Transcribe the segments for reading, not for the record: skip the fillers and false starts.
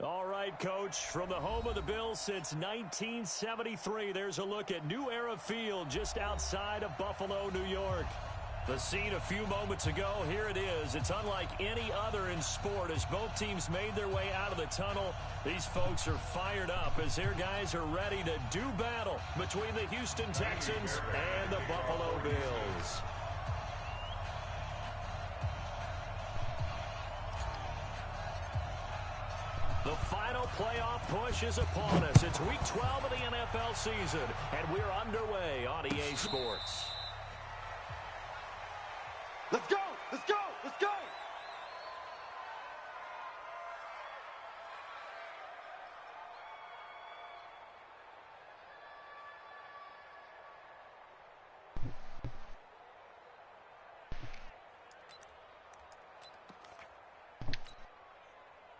All right, Coach, from the home of the Bills since 1973, there's a look at New Era Field just outside of Buffalo, New York. The scene a few moments ago, here it is. It's unlike any other in sport as both teams made their way out of the tunnel. These folks are fired up as their guys are ready to do battle between the Houston Texans and the Buffalo Bills. The final playoff push is upon us. It's Week 12 of the NFL season, and we're underway on EA Sports. Let's go! Let's go! Let's go!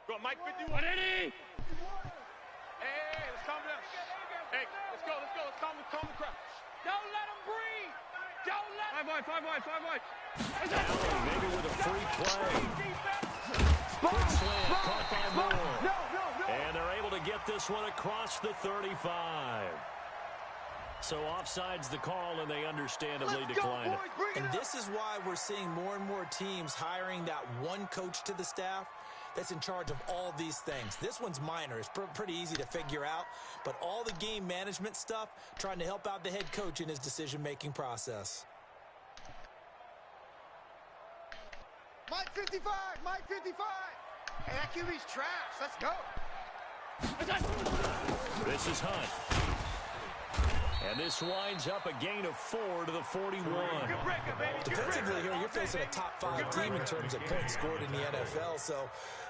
Go, Mike 51. Hey, let's calm down. Hey, let's go. Let's calm the crowd. Don't let him breathe. Don't let him. 5 wide. Allen maybe with a free play. Quick slant, caught by Moore. No. And they're able to get this one across the 35. So offside's the call, and they understandably decline it. And this is why we're seeing more and more teams hiring that one coach to the staff that's in charge of all these things. This one's minor. It's pretty easy to figure out. But all the game management stuff, trying to help out the head coach in his decision-making process. Mike 55. Hey, that QB's trash. Let's go. This is Hunt. And this winds up a gain of 4 to the 41. Defensively here, you're facing a top 5 team in terms of points scored in the NFL. So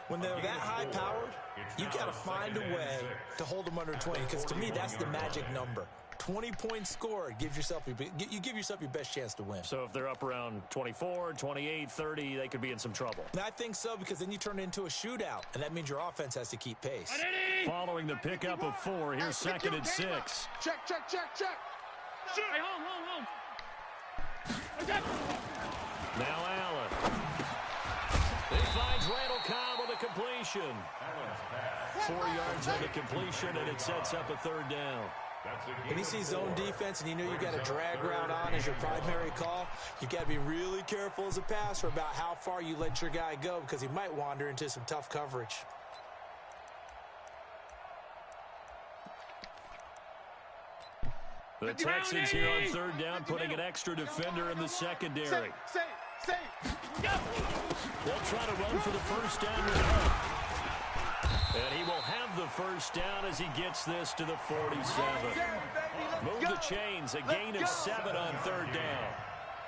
when they're that high-powered, you got to find a way to hold them under 20. Because to me, that's the magic number. 20 points scored, you give yourself your best chance to win. So if they're up around 24, 28, 30, they could be in some trouble. And I think so, because then you turn it into a shootout, and that means your offense has to keep pace. Following the pickup of 4, here's 2nd and 6. Check. Shoot. Hey, home. Now Allen. He finds Randall Cobb with a completion. 4 yards on the completion, and it sets up a 3rd down. When you see zone defense and you know you got a drag route on as your primary call, you got to be really careful as a passer about how far you let your guy go, because he might wander into some tough coverage. The Texans here on 3rd down, putting an extra defender in the secondary. Save. They'll try to run for the 1st down with Hunt. And he will have the 1st down as he gets this to the 47. Move the chains, a gain of 7 on 3rd down.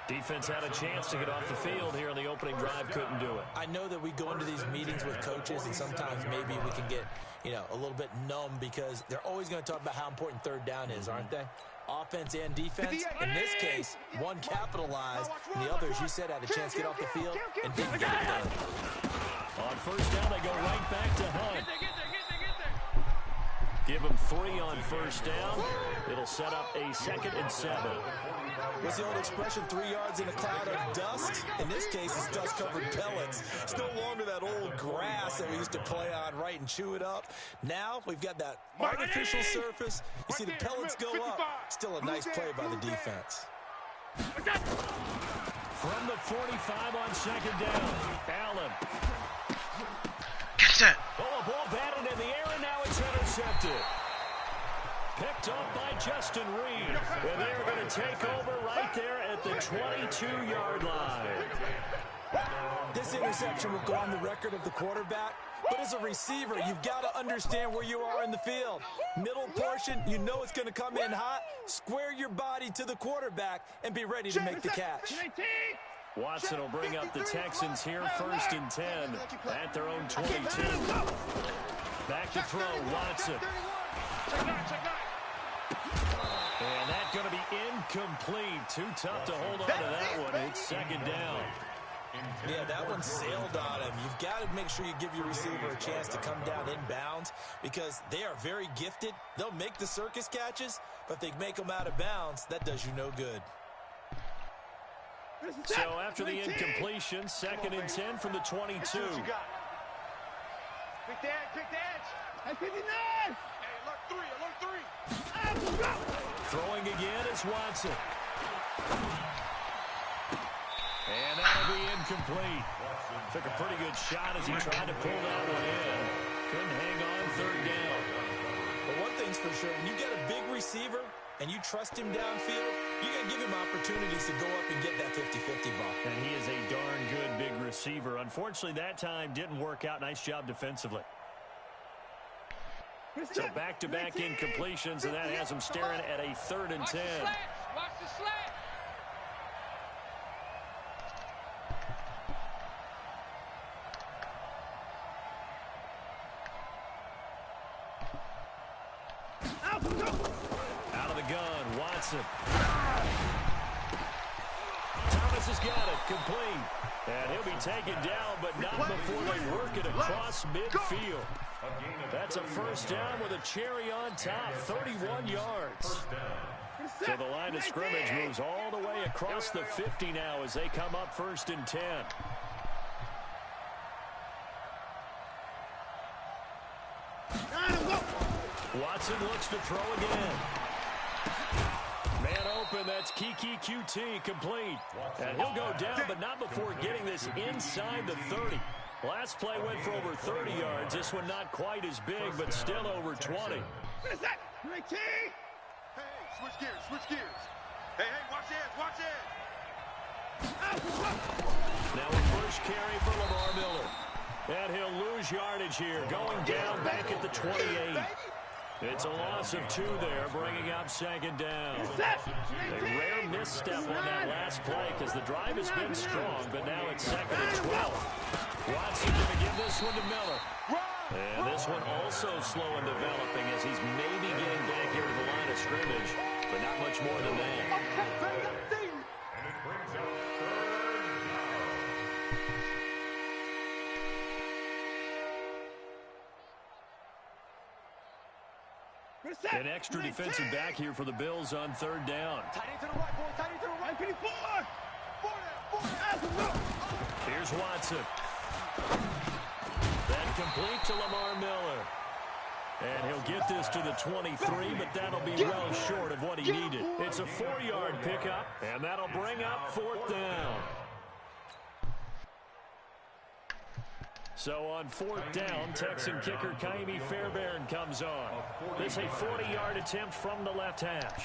Defense had a chance to get off the field here on the opening drive, couldn't do it. I know that we go into these meetings with coaches, and sometimes maybe we can get, a little bit numb, because they're always going to talk about how important 3rd down is, aren't they? Offense and defense. In this case, one capitalized, and the others, you said, had a chance to get off the field and didn't get it done. On 1st down, they go right back to Hunt. Give him 3 on 1st down. It'll set up a 2nd and 7. What's the old expression, 3 yards in a cloud of dust? In this case, it's dust-covered pellets. It's no longer that old grass that we used to play on, right, and chew it up. Now we've got that artificial surface. You see the pellets go up. Still a nice play by the defense. From the 45 on 2nd down, Allen. Catch that. Oh, a ball batted in the air, and now it's intercepted. Picked up by Justin Reed. And they're going to take over right there at the 22-yard line. This interception will go on the record of the quarterback. But as a receiver, you've got to understand where you are in the field. Middle portion, you know it's going to come in hot. Square your body to the quarterback and be ready to make the catch. Watson will bring up the Texans here, 1st and 10 at their own 22. Back to throw, Watson. And that's going to be incomplete. Too tough to hold on to that one. It's 2nd down. Yeah, that one sailed on him. You've got to make sure you give your receiver a chance to come down inbounds, because they are very gifted. They'll make the circus catches, but if they make them out of bounds, that does you no good. So after the incompletion, 2nd and 10 from the 22. Pick the edge, pick the edge. Hey, 59! Hey, alert three, alert three. Throwing again is Watson. And that'll be incomplete. Took a pretty good shot as he tried to pull that one in. Couldn't hang on third down. But one thing's for sure, when you get a big receiver and you trust him downfield, you're going to give him opportunities to go up and get that 50-50 ball. And he is a darn good big receiver. Unfortunately, that time didn't work out. Nice job defensively. So back-to-back incompletions, and that has him staring at a 3rd and 10. Watch the slant. Out of the gun, Watson. Thomas has got it, complete. And he'll be taken down, but not before they work it across midfield. That's a first down with a cherry on top, 31 yards. So the line of scrimmage moves all the way across the 50 now as they come up 1st and 10. Watson looks to throw again. Man open, that's Kiki QT, complete. And he'll go down, but not before getting this inside the 30. Last play went for over 30 yards. This one not quite as big, but still over 20. Hey, switch gears. Hey, watch it. Now a first carry for Lamar Miller. And he'll lose yardage here, going down back at the 28. It's a loss of 2 there, bringing up 2nd down. A rare misstep on that last play because the drive has been strong, but now it's 2nd and 12. Watson going to give this one to Miller. And this one also slow in developing as he's maybe getting back here to the line of scrimmage, but not much more than that. An extra defensive back here for the Bills on 3rd down. Tight end to the right, boy. Tight end to the right. 54. Here's Watson. Then complete to Lamar Miller. And he'll get this to the 23, but that'll be well short of what he needed. It's a 4-yard pickup, and that'll bring up 4th down. So on 4th down, Texan kicker Kaimi Fairbairn comes on. This is a 40-yard attempt from the left hash.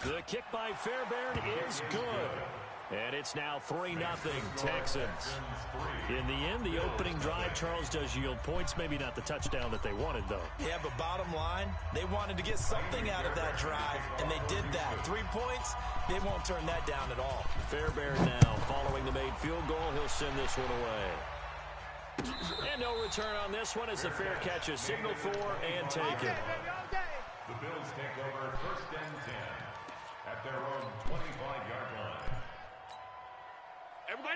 The kick by Fairbairn is good. And it's now 3-0 Texans. In the end, the opening drive, Charles, does yield points. Maybe not the touchdown that they wanted, though. Yeah, but bottom line, they wanted to get something out of that drive, and they did that. 3 points, they won't turn that down at all. Fairbairn now following the made field goal. He'll send this one away. And no return on this one as the fair catch is signaled for and taken. The Bills take over 1st and 10 at their own 25-yard line.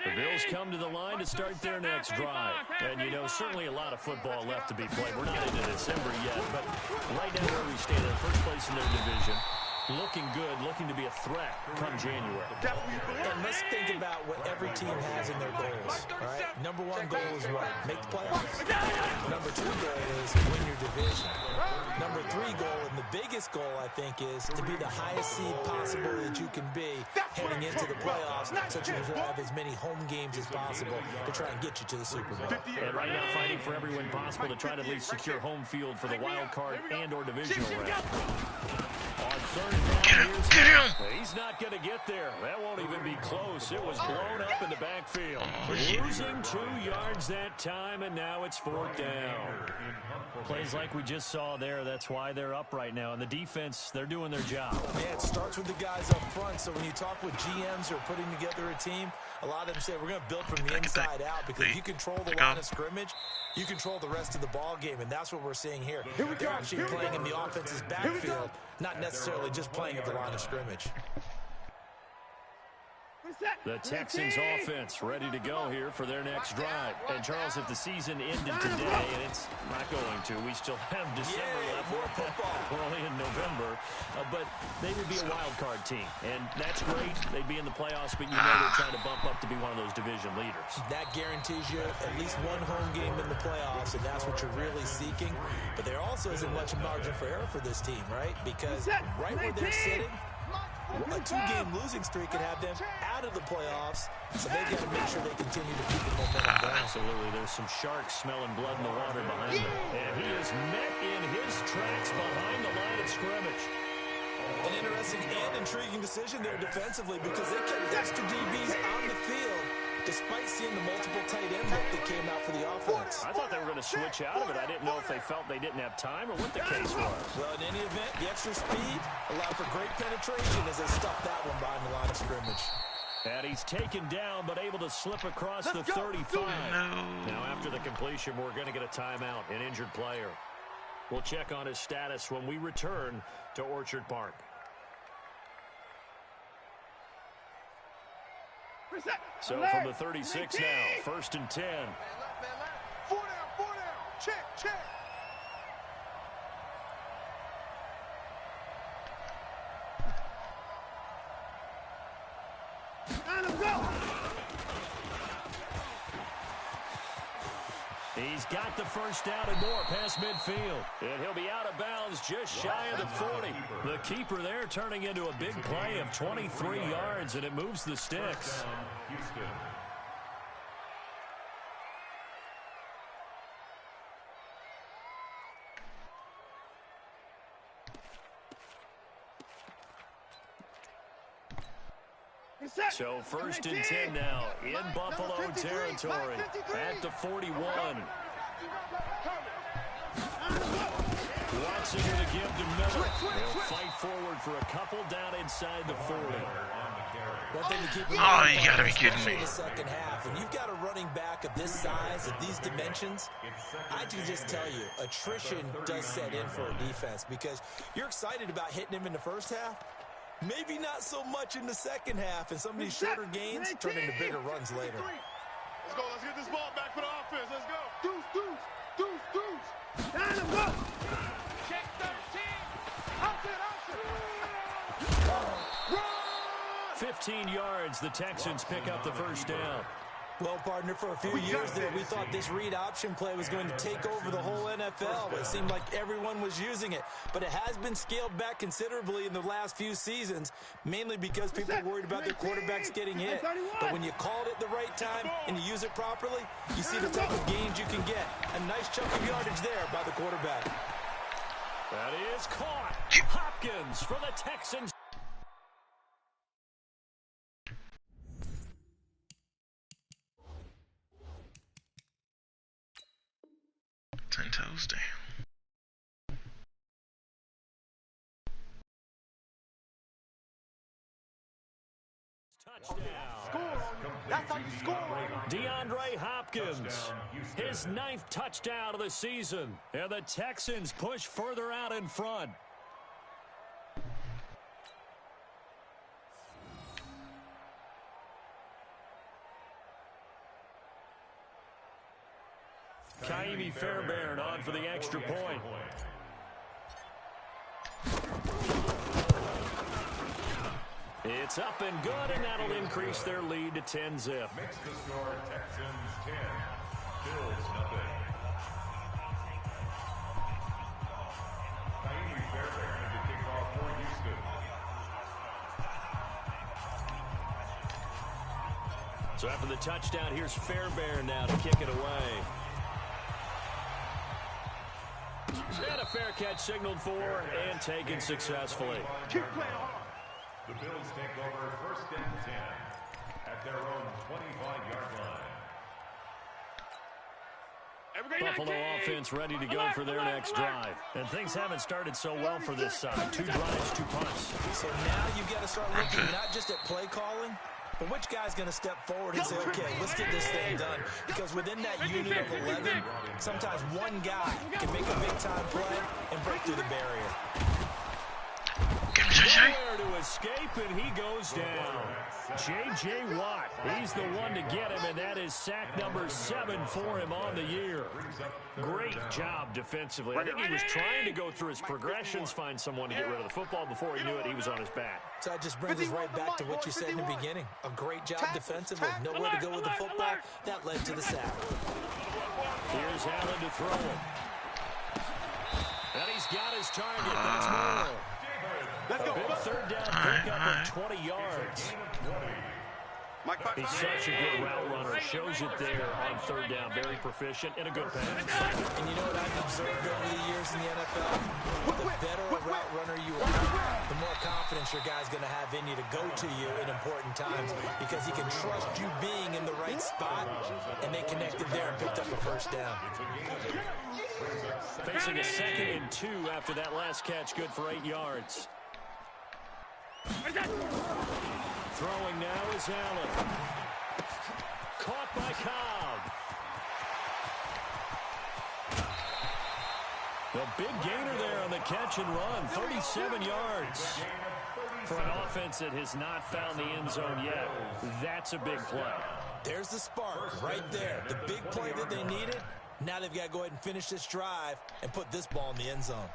The Bills come to the line to start their next drive. And, you know, certainly a lot of football left to be played. We're not into December yet, but right now where we stand in first place in their division, looking good, looking to be a threat come January. And let's think about what every team has in their goals, all right? Number 1 goal is what? Make the playoffs. Number 2 goal is win your division. Number 3 goal, and the biggest goal, I think, is to be the highest seed possible that you can be heading into the playoffs, so that you can have as many home games as possible to try and get you to the Super Bowl. And right now fighting for every win possible to try to at least secure home field for the wild card and or divisional round. On 3rd down, he's not going to get there. That won't even be close. It was blown up in the backfield. Losing 2 yards that time, and now it's 4th down. Plays like we just saw there. That's why they're up right now. And the defense, they're doing their job. Yeah, it starts with the guys up front. So when you talk with GMs who are putting together a team, a lot of them say we're going to build from the inside out, because if you control the line of scrimmage, you control the rest of the ball game, and that's what we're seeing here. They're actually playing in the offense's backfield, not necessarily just playing at the line of scrimmage. The Texans offense ready to go here for their next drive. And, Charles, if the season ended today, and it's not going to, we still have December left. More football. We're only in November. But they would be a wild card team. And that's great. They'd be in the playoffs, but you know they're trying to bump up to be one of those division leaders. That guarantees you at least one home game in the playoffs, and that's what you're really seeking. But there also isn't much margin for error for this team, right? Because right where they're sitting, a two-game losing streak could have them out of the playoffs, so they've got to make sure they continue to keep the momentum going. Absolutely. There's some sharks smelling blood in the water behind them. And he is met in his tracks behind the line of scrimmage. An interesting and intriguing decision there defensively because they kept extra DBs on the field despite seeing the multiple tight end look that came out for the offense. I thought they were going to switch out of it. I didn't know if they felt they didn't have time or what the case was. Well, in any event, the extra speed allowed for great penetration as they stuffed that one behind the line of scrimmage. And he's taken down but able to slip across the 35. Now, after the completion, we're going to get a timeout, an injured player. We'll check on his status when we return to Orchard Park. So from the 36 now, 1st and 10. 4 down. Check. Let him go. He's got the first down and more past midfield. And he'll be out of bounds just shy of the 40. The keeper there turning into a big play of 23 yards, and it moves the sticks. So 1st and 10 now in Buffalo territory at the 41. Watson with a give to Miller. They'll fight forward for a couple down inside the 40. One thing to keep in Oh, mind, you gotta be kidding me. in the second half, and you've got a running back of this size, of these dimensions, I can just tell you, attrition does set in for a defense because you're excited about hitting him in the first half. Maybe not so much in the second half, and some of these shorter gains turn into bigger runs later. Let's go. Let's get this ball back for the offense. Let's go. Deuce. Let him go. Check 13. Run. 15 yards, the Texans pick up the first down. Well, partner, for a few years there, we thought this read option play was going to take over the whole NFL. It seemed like everyone was using it, but it has been scaled back considerably in the last few seasons, mainly because people are worried about their quarterbacks getting hit. But when you called it the right time and you use it properly, you see the type of gains you can get. A nice chunk of yardage there by the quarterback. That is caught. Hopkins for the Texans. Tuesday. Touchdown. That's how you score. DeAndre Hopkins, his 9th touchdown of the season. And the Texans push further out in front. Kaimi Fairbairn on for the extra point. It's up and good, and that'll increase their lead to 10-zip. Makes the score Texans 10, Bills nothing. Kaimi Fairbairn to kick off for Houston. So after the touchdown, here's Fairbairn now to kick it away. And a fair catch signaled for and taken successfully. Keep playing hard. The Bills take over 1st and 10 at their own 25-yard line. Buffalo offense ready to go for their next drive. And things haven't started so well for this side. 2 drives, 2 punts. So now you've got to start looking not just at play calling, but which guy's going to step forward and say, okay, let's get this thing done. Because within that unit of 11, sometimes one guy can make a big-time play and break through the barrier. Nowhere to escape, and he goes down. J.J. Watt, he's the one to get him, and that is sack number 7 for him on the year. Great job defensively. I think he was trying to go through his progressions, find someone to get rid of the football. Before he knew it, he was on his back. So that just brings us right back to what you said in the beginning. A great job defensively. Nowhere to go with the football. That led to the sack. Here's Allen to throw him. And he's got his target. That's more. A big third down pickup of 20 yards. He's such a good route runner. Shows it there on third down. Very proficient and a good pass. And you know what I've observed over the years in the NFL? The better a route runner you are, the more confidence your guy's going to have in you to go to you in important times because he can trust you being in the right spot, and they connected there and picked up a first down. Facing a 2nd and 2 after that last catch, good for 8 yards. Throwing now is Allen. Caught by Cobb. The big gainer there on the catch and run, 37 yards. For an offense that has not found the end zone yet, that's a big play. There's the spark right there. The big play that they needed. Now they've got to go ahead and finish this drive and put this ball in the end zone.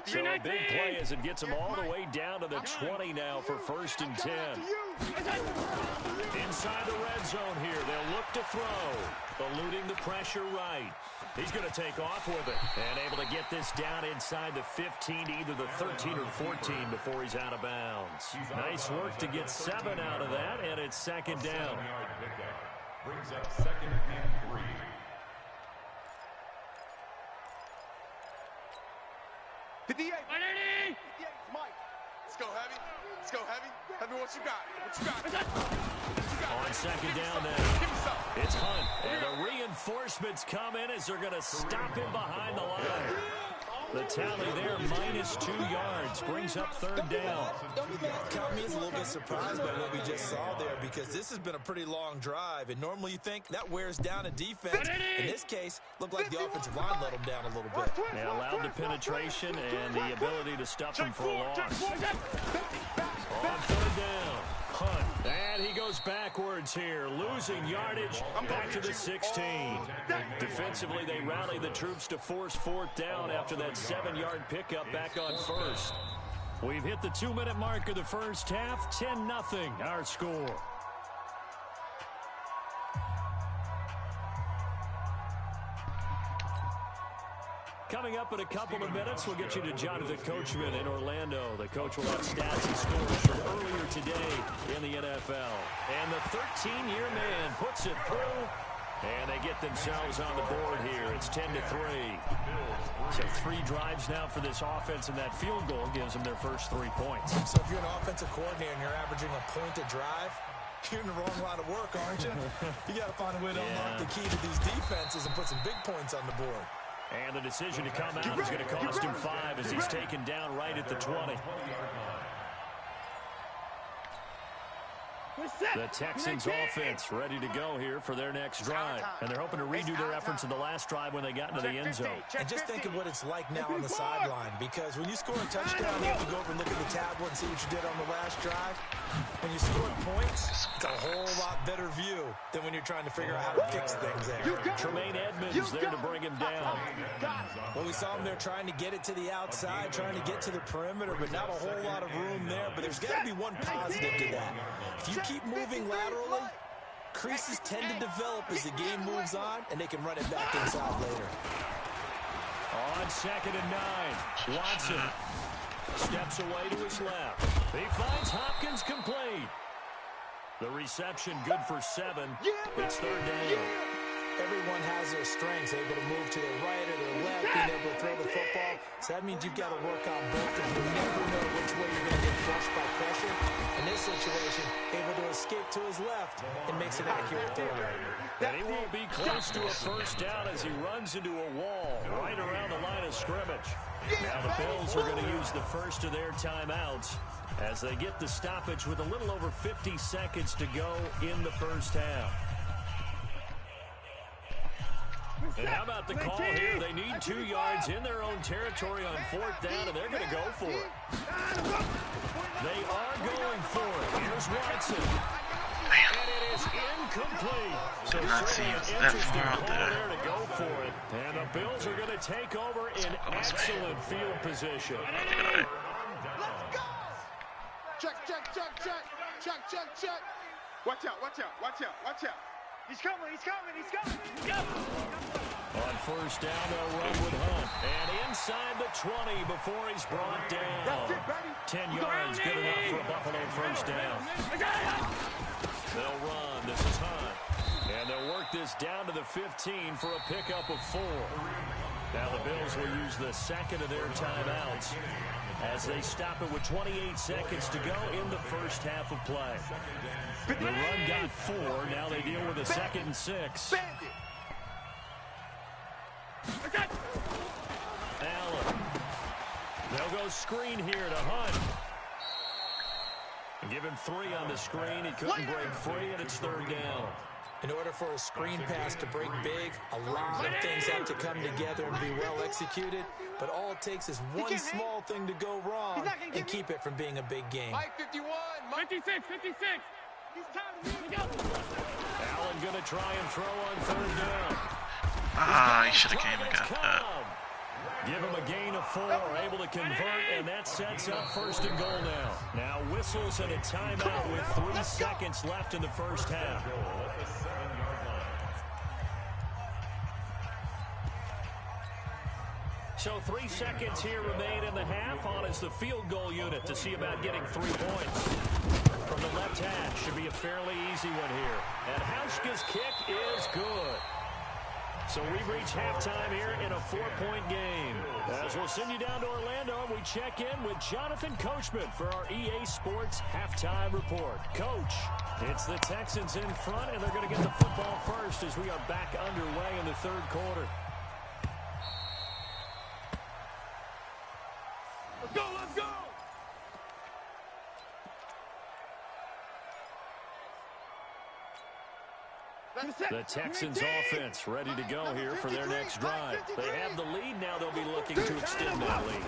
So a big play as it gets them all the way down to the 20 now for 1st and 10. Inside the red zone here. They'll look to throw. Eluding the pressure right. He's going to take off with it. And able to get this down inside the 15 to either the 13 or 14 before he's out of bounds. Nice work to get 7 out of that, and it's 2nd down. Brings up 2nd and 3. Mike. Let's go heavy. Let's go heavy. Heavy, what you got? What you got? On 2nd down then, it's Hunt. And the reinforcements come in as they're going to stop him behind the line. The tally there, -2 yards, brings up 3rd down. Caught me as a little bit surprised by what we just saw there because this has been a pretty long drive, and normally you think that wears down a defense. In this case, looked like the offensive line let them down a little bit. They allowed the penetration and the ability to stuff him for a loss. On 3rd down, Hunt. And he goes backwards here, losing yardage back to the 16. Defensively, they rally the troops to force 4th down after that 7-yard pickup back on 1st. We've hit the 2-minute mark of the first half, 10-0 our score. Coming up in a couple of minutes, we'll get you to Jonathan Coachman in Orlando. The coach will have stats and scores from earlier today in the NFL. And the 13-year man puts it through, and they get themselves on the board here. It's 10-3. So 3 drives now for this offense, and that field goal gives them their first 3 points. So if you're an offensive coordinator and you're averaging a point a drive, you're in the wrong line of work, aren't you? You got to find a way to unlock the key to these defenses and put some big points on the board. And the decision to come out is going to cost him 5 as he's taken down right at the 20. The Texans offense ready to go here for their next drive. And they're hoping to redo their efforts in the last drive when they got into the end zone. And just think of what it's like now on the sideline, because when you score a touchdown, you have to go over and look at the tablet and see what you did on the last drive. When you score points, it's a whole lot better view than when you're trying to figure out how to fix things there. Tremaine Edmonds there to bring him down. Well, we saw him there trying to get it to the outside, trying to get to the perimeter, but not a whole lot of room there. But there's got to be one positive to that. If you keep moving laterally, creases tend to develop as the game moves on, and they can run it back inside later. On 2nd and 9, Watson steps away to his left. He finds Hopkins complete. The reception good for 7. It's 3rd down. Everyone has their strengths, able to move to their right or their left, being able to throw the football. So that means you've got to work on both, and you never know which way you're going to get crushed by pressure. In this situation, able to escape to his left and makes an accurate throw. And he won't be close to a first down as he runs into a wall right around the line of scrimmage. Now the Bills are going to use the first of their timeouts as they get the stoppage with a little over 50 seconds to go in the first half. And how about the call here? They need 2 yards in their own territory on 4th down, and they're going to go for it. They are going for it. Here's Watson. And it is incomplete. So certainly an interesting call there to go for it. And the Bills are going to take over in excellent field position. Let's go! Check, check, check, check. Check, check, check. Watch out, watch out, watch out, watch out. He's coming, he's coming, he's coming. Go! On 1st down, they'll run with Hunt. And inside the 20 before he's brought down. That's it, baby. 10 yards, good enough for a Buffalo 1st down. They'll run. This is Hunt. And they'll work this down to the 15 for a pickup of 4. Now the Bills will use the second of their timeouts as they stop it with 28 seconds to go in the first half of play. The run got 4. Now they deal with a 2nd and 6. Allen. They'll go screen here to Hunt. Give him 3 on the screen. He couldn't break free, and it's 3rd down. In order for a screen pass to break big, a lot of things have to come together and be well executed. But all it takes is one small thing to go wrong and keep it from being a big game. Mike 51, Mike 56, 56. He's time. Allen going to try and throw on 3rd Ah, down. he should have came and got that. Give him a gain of 4, able to convert, and that sets up 1st and goal now. Now whistles and a timeout with 3 seconds left in the first half. So 3 seconds here remain in the half. On is the field goal unit to see about getting 3 points. From the left hash, should be a fairly easy one here. And Hauschka's kick is good. So we've reached halftime here in a 4-point game. As we'll send you down to Orlando, we check in with Jonathan Coachman for our EA Sports Halftime Report. Coach, it's the Texans in front, and they're going to get the football first as we are back underway in the 3rd quarter. Let's go, let's go! The Texans offense ready to go here for their next drive. They have the lead. Now they'll be looking to extend that lead.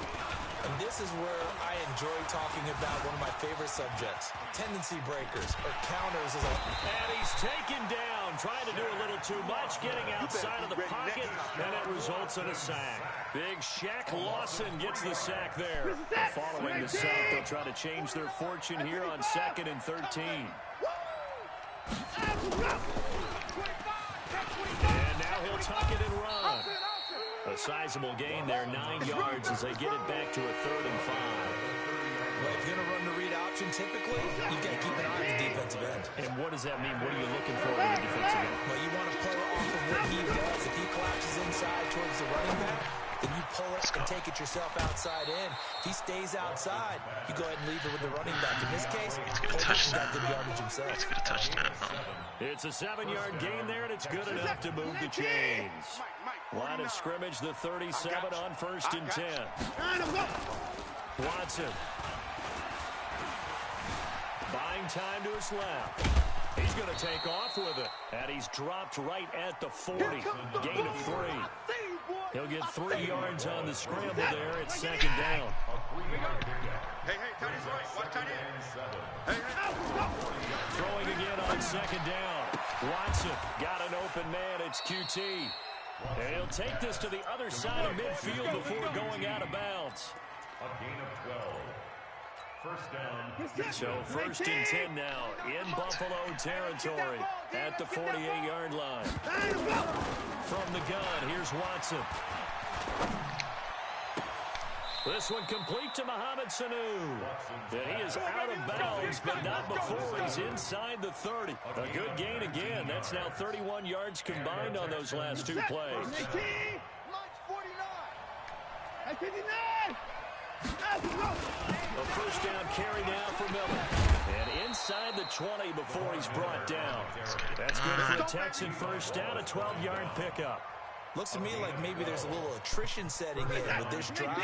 And this is where I enjoy talking about one of my favorite subjects, tendency breakers or counters. And he's taken down, trying to do a little too much, getting outside of the pocket, and it results in a sack. Big Shaq Lawson gets the sack there. Following the sack, they'll try to change their fortune here on 2nd and 13. And now he'll tuck it and run. A sizable gain there, 9 yards as they get it back to a 3rd and 5. Well, if you're going to run the read option, typically, you've got to keep an eye on the defensive end. And what does that mean? What are you looking for in the defensive end? Well, you want to pull it off of what he does. If he collapses inside towards the running back, then you pull it and take it yourself outside in. If he stays outside, you go ahead and leave it with the running back. In this case, he's got good yardage himself. Let's get a touchdown. It's a 7-yard gain there, and it's good enough to move the chains. Line of scrimmage, the 37 on 1st and 10. Watson. Buying time to his left. He's going to take off with it. And he's dropped right at the 40. Gain of 3. He'll get 3 yards on the scramble there at 2nd down. Hey, tight end's right. Watch tight end. Throwing again on 2nd down. Watson got an open man. It's QT. And he'll take this to the other side of midfield before going out of bounds. A gain of 12. First down. So 1st and 10 now in Buffalo territory at the 48-yard line. From the gun, here's Watson. This one complete to Mohamed Sanu. And he is out of bounds, but not before he's inside the 30. A good gain again. That's now 31 yards combined on those last 2 plays. A 1st down carry now for Miller. And inside the 20 before he's brought down. That's good for a Texan 1st down, a 12-yard pickup. Looks to me like maybe there's a little attrition setting in with this drive.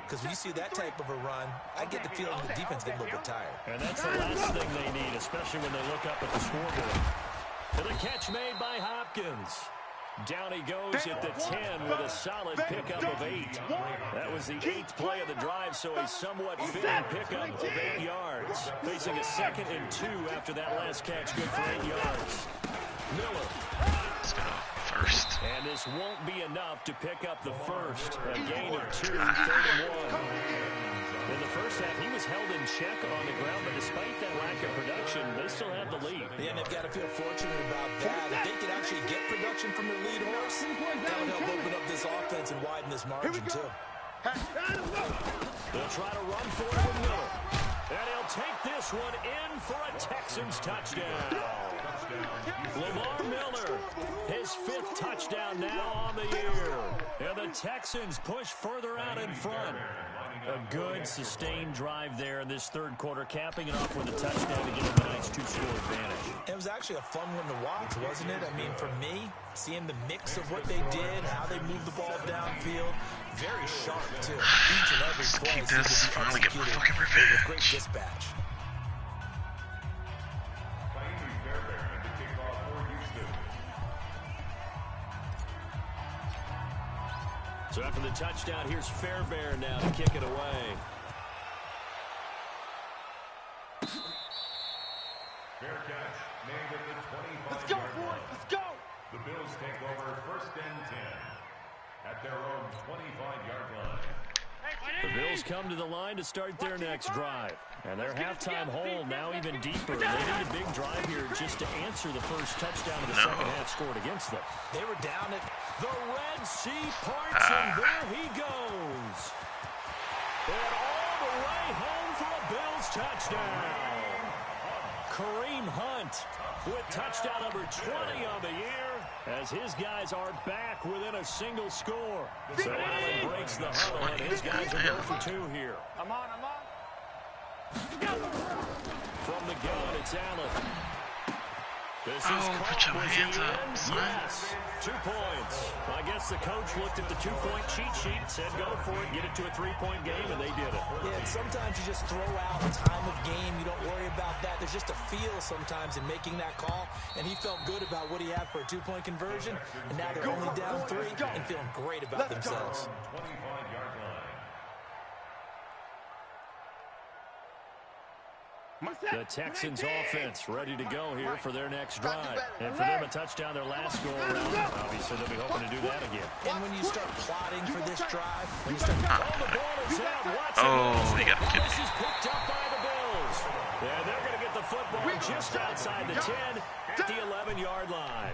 Because when you see that type of a run, I get the feeling the defense gets a little bit tired. And that's the last thing they need, especially when they look up at the scoreboard. And the catch made by Hopkins. Down he goes at the 10 with a solid pickup of 8. That was the 8th play of the drive, so a somewhat fitting pickup of 8 yards. Facing a 2nd and 2 after that last catch, good for 8 yards. Miller. Let's go first. And this won't be enough to pick up the first. A gain of 2, 3rd and 1. In the first half, he was held in check on the ground, but despite that lack of production, they still have the lead. Yeah, and they've got to feel fortunate about that. If they can actually get production from their lead horse, that would help open up this offense and widen this margin, too. They'll try to run for it with Miller. And he'll take this one in for a Texans touchdown. Lamar Miller, his 5th touchdown now on the year. And the Texans push further out in front. A good, sustained drive there in this 3rd quarter, capping it off with a touchdown to give them a nice 2-score advantage. It was actually a fun one to watch, wasn't it? I mean, for me, seeing the mix of what they did, how they moved the ball downfield, very sharp, too. Each and every play Keep this. Finally get my fucking revenge. With great dispatch. So after the touchdown, here's Fairbairn now to kick it away. Fair catch made at the 25-yard Let's go, line. boys. Let's go. The Bills take over 1st and 10 at their own 25-yard line. The Bills come to the line to start their next drive. And their halftime hole now even deeper. They need a big drive here just to answer the first touchdown of the second half scored against them. They were down at the Red Sea parts, and there he goes. And all the way home for a Bills touchdown. Kareem Hunt with touchdown number 20 on the year, as his guys are back within a single score. So Allen breaks the huddle, and his guys are going for 2 here. I'm on. From the gun, it's Allen. This is put your hands up, son. Yes, 2 points. I guess the coach looked at the 2-point cheat sheet, said go for it, get it to a 3-point game, and they did it. Yeah, and sometimes you just throw out time of game. You don't worry about that. There's just a feel sometimes in making that call, and he felt good about what he had for a 2-point conversion, and now they're only down 3 and feeling great about themselves. 25-yard line. The Texans offense ready to go here for their next drive. And for them, a touchdown their last go around. Obviously, they'll be hoping to do that again. And when you start plotting for this drive, when you start... the ball is out. You got to This is picked up by the Bills. And they're going to get the football just outside the 10 at the 11-yard line.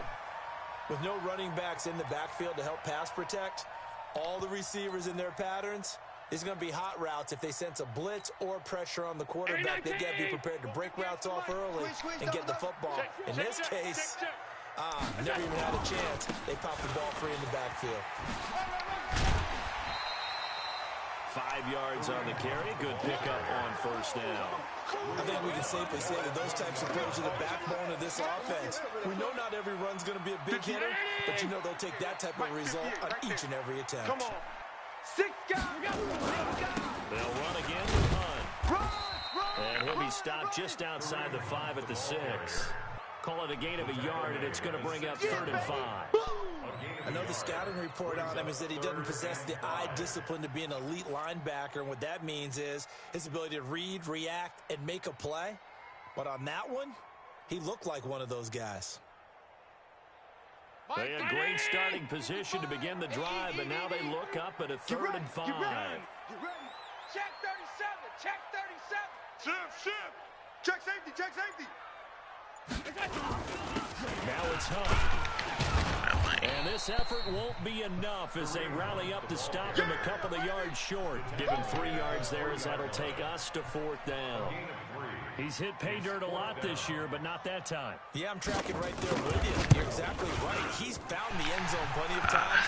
With no running backs in the backfield to help pass protect, all the receivers in their patterns, it's going to be hot routes. If they sense a blitz or pressure on the quarterback, they got to be prepared to break routes off early and get the football. In this case, never even had a chance. They popped the ball free in the backfield. 5 yards on the carry. Good pickup on first down. I think we can safely say that those types of plays are the backbone of this offense. We know not every run's going to be a big hitter, but you know they'll take that type of result on each and every attempt. Come on. 6 guys. They'll run again with Hunt. And he'll be stopped just outside the 5 at the 6. Call it a gain of a yard, and it's going to bring up 3rd and 5. I know the scouting report on him is that he doesn't possess the eye discipline to be an elite linebacker, and what that means is his ability to read, react, and make a play. But on that one, he looked like one of those guys. They had great starting position to begin the drive, but now they look up at a 3rd and 5. Get ready. Check 37. Check 37. Shift. Check safety. Check safety. Now it's Hunt. And this effort won't be enough as they rally up to stop him a couple of yards short. Give him 3 yards there as that'll take us to 4th down. He's hit pay dirt a lot this year, but not that time. Yeah, I'm tracking right there with you. You're exactly right. He's found the end zone plenty of times.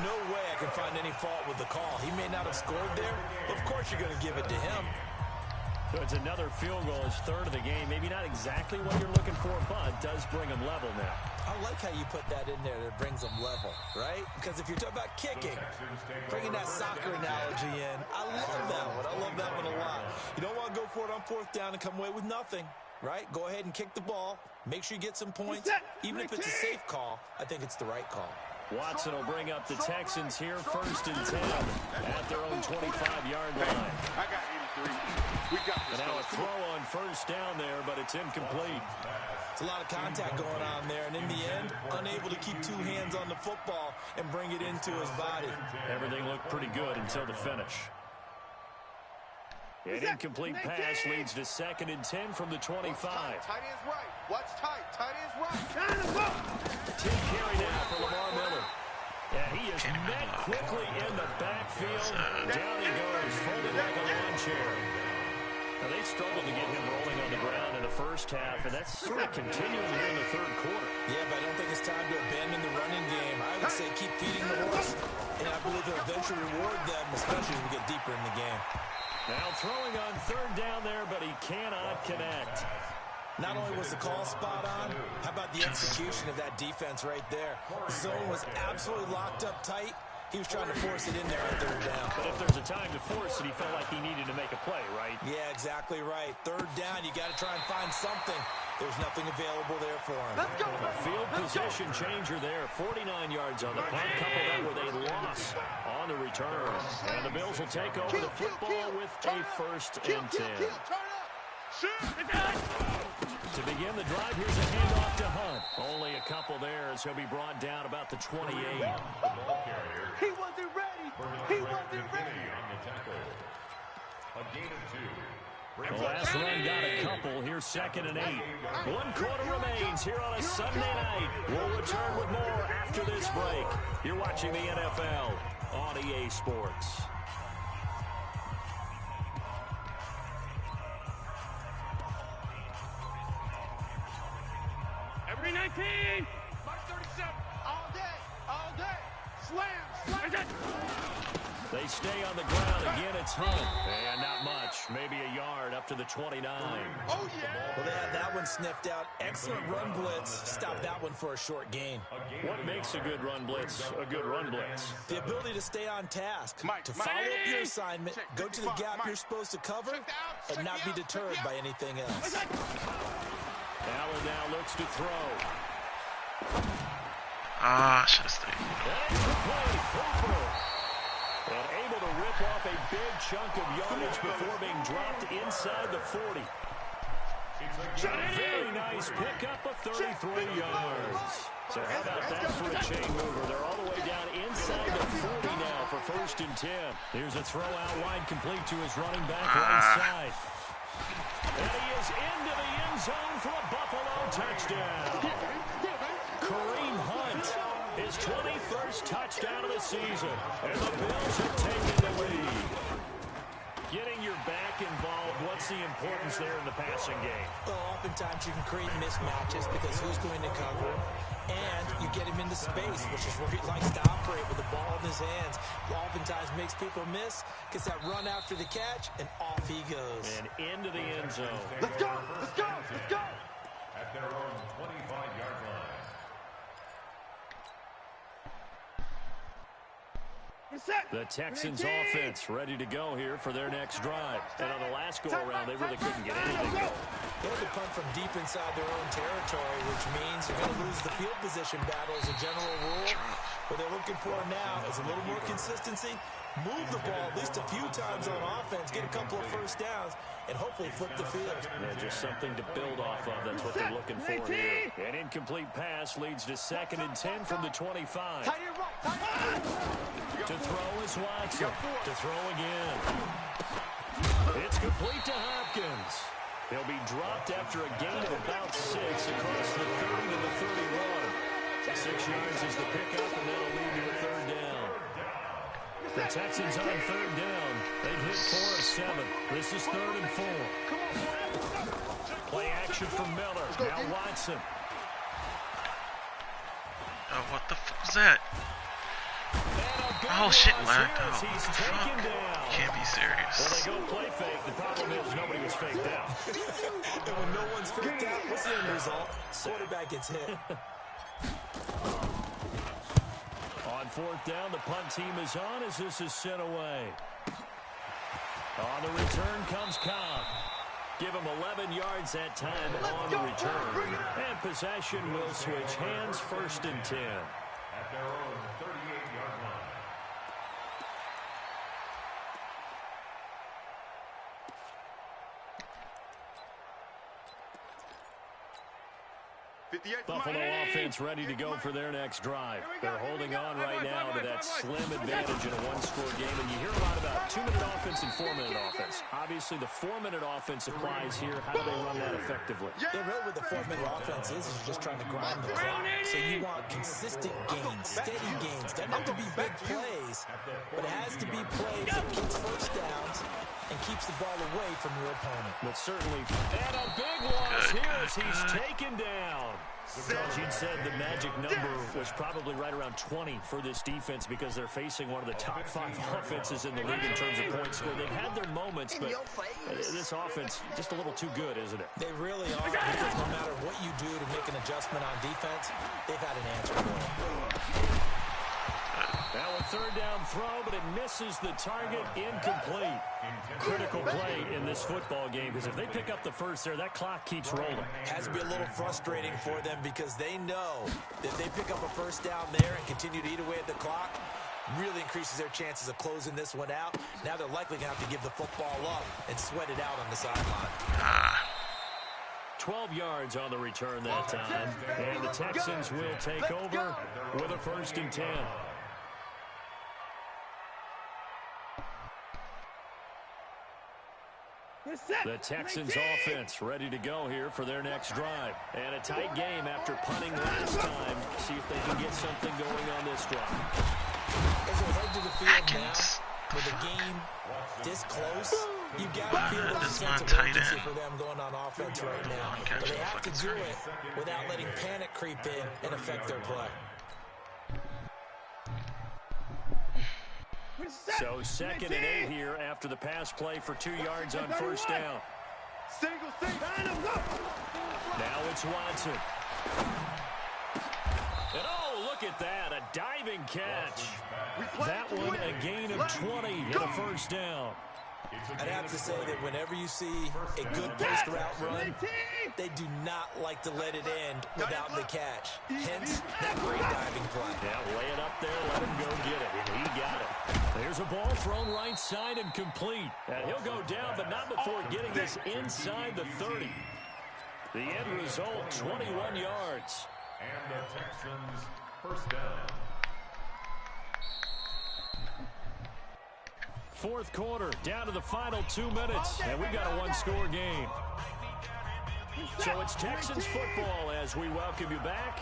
No way I can find any fault with the call. He may not have scored there, but of course you're going to give it to him. So it's another field goal, his 3rd of the game. Maybe not exactly what you're looking for, but does bring him level now. I like how you put that in there that brings them level, right? Because if you're talking about kicking, bringing that soccer analogy in, I love that one. I love that one a lot. You don't want to go for it on 4th down and come away with nothing, right? Go ahead and kick the ball. Make sure you get some points. Even if it's a safe call, I think it's the right call. Watson will bring up the Texans here, 1st and 10 at their own 25-yard line. I got 83. We got this. And now a throw on 1st down there, but it's incomplete. It's a lot of contact going on there, and in the end, unable to keep 2 hands on the football and bring it into his body. Everything looked pretty good until the finish. An incomplete pass leads to 2nd and 10 from the 25. Tight end's right. Watch tight. Tight end's right. 10 carry now for Lamar Miller. Yeah, he is met quickly in the backfield. Down he goes, folded like a lawn chair. Now, they struggled to get him rolling on the ground in the first half, and that's sort of continuing here in the 3rd quarter. Yeah, but I don't think it's time to abandon the running game. I would say keep feeding the horse, and I believe they'll eventually reward them, especially as we get deeper in the game. Now throwing on 3rd down there, but he cannot connect. Not only was the call spot on, how about the execution of that defense right there? The zone was absolutely locked up tight. He was trying to force it in there on 3rd down. But if there's a time to force it, he felt like he needed to make a play, right? Yeah, exactly right. 3rd down, you got to try and find something. There's nothing available there for him. Let's go. A field position changer there. 49 yards on the punt, couple that with a loss on the return. And the Bills will take over the football with a 1st and 10. To begin the drive, here's a handoff to Hunt. Only a couple there as he'll be brought down about the 28. He wasn't ready. He wasn't ready. A gain of 2. The last run got a couple. Here's 2nd and 8. 1 quarter remains here on a Sunday night. We'll return with more after this break. You're watching the NFL on EA Sports. Every 19. Mark 37. All day. All day. Slam. Slam. They stay on the ground. Again, it's Hunt. And not much. Maybe a yard up to the 29. Oh, yeah. Well, they had that one sniffed out. Excellent run blitz. Stop that one for a short gain. What makes a good run blitz a good run blitz? The ability to stay on task, to follow up your assignment, go to the gap you're supposed to cover, and not be deterred by anything else. Allen now looks to throw. Should have stayed. And able to rip off a big chunk of yardage before being dropped inside the 40. A very nice pickup of 33 yards. So how about that for a chain mover? They're all the way down inside the 40 now for 1st and 10. Here's a throw out wide complete to his running back right side. And he is into the end zone for a Buffalo touchdown. Kareem Hunt, his 21st touchdown of the season. And the Bills have taken the lead. Getting your back involved, what's the importance there in the passing game? Well, oftentimes you can create mismatches because who's going to cover him? And you get him into space, which is where he likes to operate with the ball in his hands. Oftentimes makes people miss, gets that run after the catch, and off he goes. And into the end zone. Let's go. Let's go. Let's go. At their own 25-yard line. The Texans offense ready to go here for their next drive. And on the last go-around, they really couldn't get anything going. They had to punt from deep inside their own territory, which means you're going to lose the field position battle as a general rule. What they're looking for now is a little more consistency, move the ball at least a few times on offense, get a couple of 1st downs, and hopefully flip the field. Yeah, just something to build off of. That's what they're looking for here. An incomplete pass leads to 2nd and 10 from the 25. To throw is Watson. To throw again. It's complete to Hopkins. He'll be dropped after a gain of about 6 across the 30 to the 31. 6 yards is the pickup, and that'll lead to a 3rd down. The Texans on 3rd down. They've hit 4 of 7. This is 3rd and 4. Play action from Miller. Now Watson. What the fuck was that? Oh shit, lagged out. What the fuck? You can't be serious. Well, they go play fake. The problem is nobody was faked out. And when no one's faked out, what's the end result? Quarterback gets hit. On 4th down, the punt team is on as this is sent away. On the return comes Cobb. Give him 11 yards that time on the return. And possession will switch hands, 1st and 10. their own 38-yard line. Buffalo offense ready to go for their next drive. They're holding on right now to that slim advantage in a one-score game. And you hear a lot about 2-minute offense and 4-minute offense. Obviously, the 4-minute offense applies here. How do they run that effectively? Yeah, really what the 4-minute offense is you're just trying to grind the clock. So you want consistent gains, steady gains. Doesn't have to be big plays, but it has to be plays that gets first downs and keeps the ball away from your opponent. But certainly, and a big loss here as he's taken down. As you'd said, the magic number was probably right around 20 for this defense because they're facing one of the top 5 offenses in the league in terms of points scored. They've had their moments, but this offense just a little too good, isn't it? They really are, because no matter what you do to make an adjustment on defense, they've had an answer for it. Now a third down throw, but it misses the target, incomplete. Critical play in this football game, because if they pick up the first there, that clock keeps rolling. Has to be a little frustrating for them because they know that if they pick up a first down there and continue to eat away at the clock, really increases their chances of closing this one out. Now they're likely going to have to give the football up and sweat it out on the sideline. 12 yards on the return that time, and the Texans will take over with a 1st and 10. The Texans offense ready to go here for their next drive. And a tight game after punting last time. See if they can get something going on this drive. As they head to the field now, with the game this close, you got to feel there's a sense of urgency for them going on offense right now. But they have to do it without letting panic creep in and affect their play. So 2nd and 8 here after the pass play for 2 yards on 1st down. Now it's Watson. And oh, look at that, a diving catch. That one a gain of 20 and a 1st down. I'd have to say that whenever you see a good post route run, they do not like to let it end without the catch. Hence, that great diving play. Yeah, lay it up there, let him go get it, and he got it. There's a ball thrown right side and complete. And he'll go down, but not before getting this inside the 30. The end result, 21 yards. And the Texans' 1st down. 4th quarter, down to the final 2 minutes, and we've got a one-score game. So it's Texans football as we welcome you back.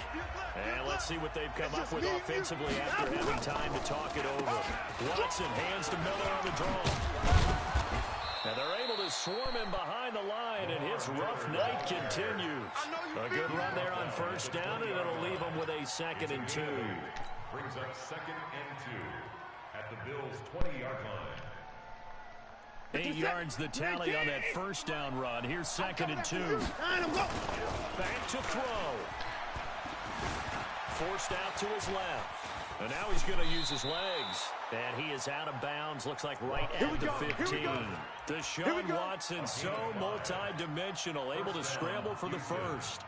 And let's see what they've come up with offensively after having time to talk it over. Watson hands to Miller on the draw. And they're able to swarm him behind the line, and his rough night continues. A good run there on 1st down, and it'll leave him with a 2nd and 2. Brings up 2nd and 2 at the Bills' 20-yard line. 8 yards the tally on that 1st down run. Here's 2nd and 2. Back to throw. Forced out to his left. And now he's going to use his legs. And he is out of bounds, looks like right at the 15. Deshaun Watson, so multi-dimensional, able to scramble for the first.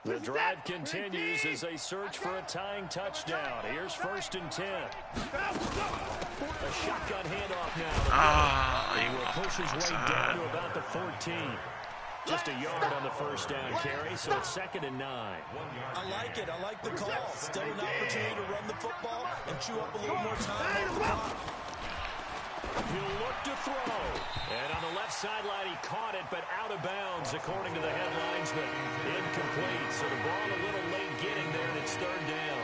The drive continues as they search for a tying touchdown. Here's 1st and 10. A shotgun handoff now. He will push his way down to about the 14. Just a yard on the 1st down carry, so it's 2nd and 9. I like it. I like the call. Still an opportunity to run the football and chew up a little more time on the clock. He'll look to throw. And on the left sideline, he caught it, but out of bounds, according to the head linesman. Incomplete, so the ball a little late getting there, and it's 3rd down.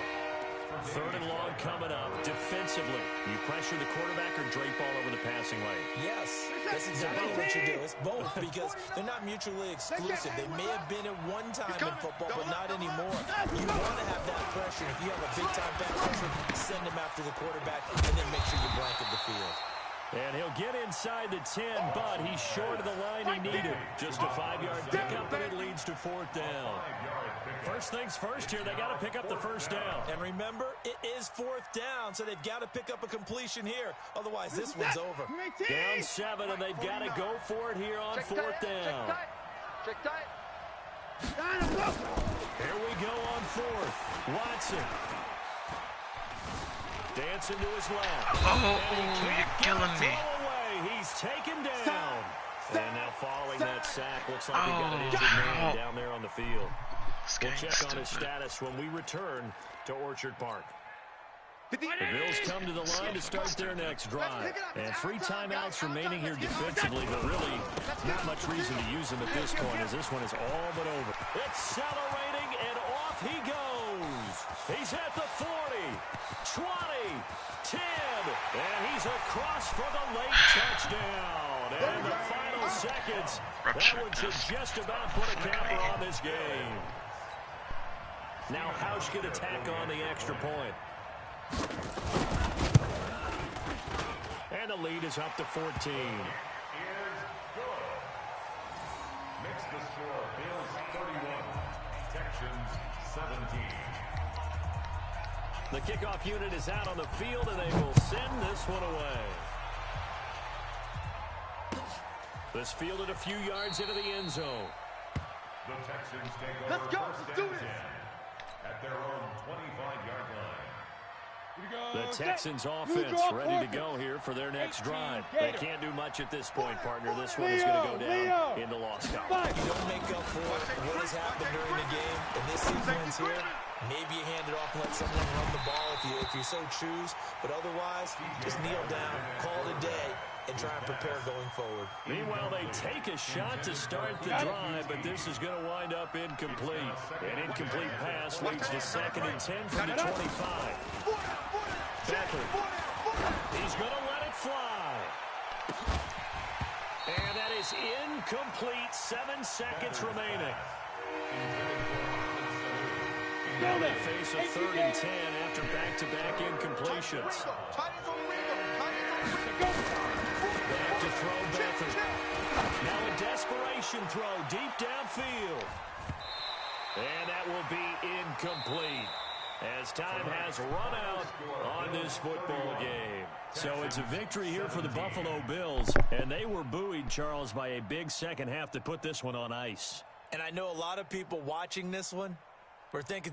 3rd and long coming up. Defensively, you pressure the quarterback or drape all over the passing lane? Yes, that's exactly what you do. It's both, because they're not mutually exclusive. They may have been at one time in football, but not anymore. You want to have that pressure. If you have a big-time back pressure, send them after the quarterback, and then make sure you blanket the field. And he'll get inside the 10, but he's short of the line he needed. Just a 5-yard pickup, and it leads to 4th down. First things first here, they got to pick up the first down. And remember, it is 4th down, so they've got to pick up a completion here. Otherwise, this one's over. Down 7, and they've got to go for it here on 4th down. Check tight. Here we go on 4th. Watson. Dancing to his left. Oh, you're killing me. He's taken down. And now following that sack, looks like they've got an injured man down there on the field. We'll check on his status when we return to Orchard Park. The Bills come to the line to start their next drive. And 3 timeouts remaining here defensively, but really not much reason to use them at this point, as this one is all but over. Accelerating, and off he goes. He's at the 40, 20, 10, and he's across for the late touchdown. And in the final seconds, that one should just about put a capper on this game. Now Housh can attack on the extra point. And the lead is up to 14. Makes the score Bills 31, Texans 17. The kickoff unit is out on the field, and they will send this one away. This fielded a few yards into the end zone. The Texans take over Let's go. first Let's do and this. 10 at their own 25-yard line. The Texans offense ready to go here for their next drive. They can't do much at this point, partner. This one is going to go down in the loss count. You don't make up for what has happened during the game. In this sequence here, maybe you hand it off and let someone run the ball if you so choose. But otherwise, just kneel down, call it a day, and try and prepare going forward. Meanwhile, they take a shot to start the drive, but this is going to wind up incomplete. An incomplete pass leads to 2nd and 10 from the 25. Becker. He's going to let it fly. And that is incomplete. 7 seconds remaining. Now they face a 3rd and 10 after back-to-back incompletions. They have to throw Beathard. Now a desperation throw deep downfield. And that will be incomplete, as time has run out on this football game. So it's a victory here for the Buffalo Bills, and they were buoyed, Charles, by a big second half to put this one on ice. And I know a lot of people watching this one were thinking